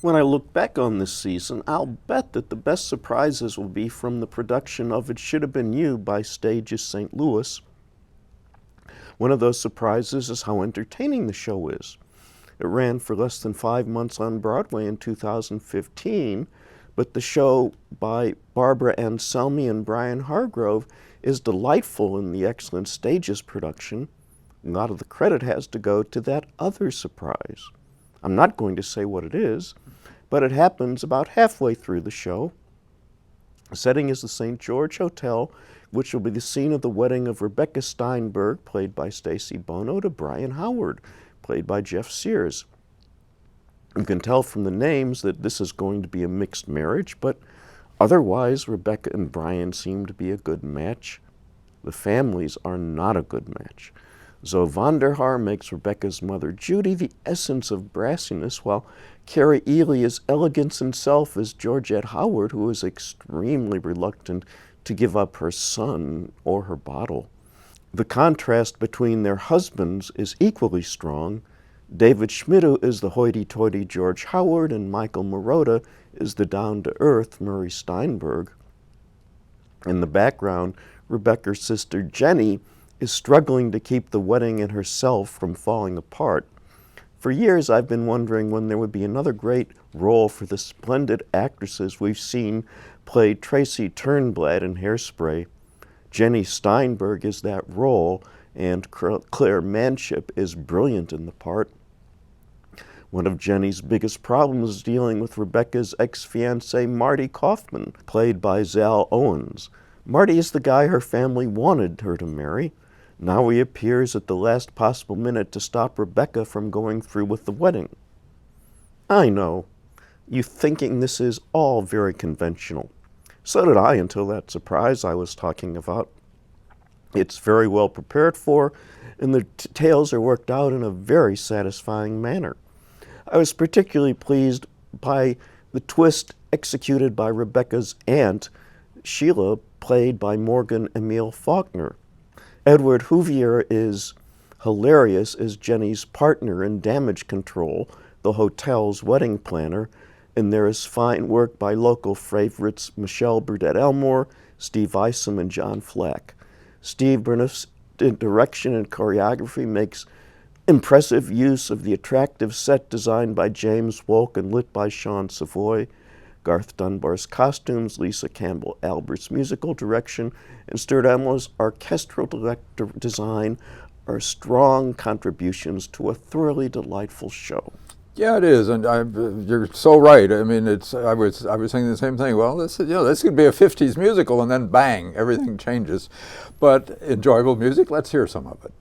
When I look back on this season, I'll bet that the best surprises will be from the production of It Should Have Been You by Stages St. Louis. One of those surprises is how entertaining the show is. It ran for less than 5 months on Broadway in 2015, but the show by Barbara Anselmi and Brian Hargrove is delightful in the excellent Stages production. A lot of the credit has to go to that other surprise. I'm not going to say what it is, but it happens about halfway through the show. The setting is the St. George Hotel, which will be the scene of the wedding of Rebecca Steinberg, played by Stacey Bono, to Brian Howard, played by Jeff Sears. You can tell from the names that this is going to be a mixed marriage, but otherwise Rebecca and Brian seem to be a good match. The families are not a good match. Zoe Vonderhaar makes Rebecca's mother Judy the essence of brassiness, while Carrie Ely is elegance itself as Georgette Howard, who is extremely reluctant to give up her son or her bottle. The contrast between their husbands is equally strong. David Schmidtu is the hoity-toity George Howard, and Michael Marotta is the down-to-earth Murray Steinberg. In the background, Rebecca's sister Jenny is struggling to keep the wedding and herself from falling apart. For years, I've been wondering when there would be another great role for the splendid actresses we've seen play Tracy Turnblad in Hairspray. Jenny Steinberg is that role, and Claire Manship is brilliant in the part. One of Jenny's biggest problems is dealing with Rebecca's ex-fiancé, Marty Kaufman, played by Zal Owens. Marty is the guy her family wanted her to marry. Now he appears at the last possible minute to stop Rebecca from going through with the wedding. I know, you're thinking this is all very conventional. So did I until that surprise I was talking about. It's very well prepared for, and the details are worked out in a very satisfying manner. I was particularly pleased by the twist executed by Rebecca's aunt, Sheila, played by Morgan Emile Faulkner. Edward Houvier is hilarious as Jenny's partner in Damage Control, the hotel's wedding planner, and there is fine work by local favorites Michelle Burdett-Elmore, Steve Isom, and John Flack. Steve Burniff's direction and choreography makes impressive use of the attractive set designed by James Wolk and lit by Sean Savoy. Garth Dunbar's costumes, Lisa Campbell Albert's musical direction, and Stuart Emler's orchestral design are strong contributions to a thoroughly delightful show. Yeah, it is, and you're so right. I mean, I was thinking the same thing. Well, this could be a '50s musical, and then bang, everything changes. But enjoyable music. Let's hear some of it.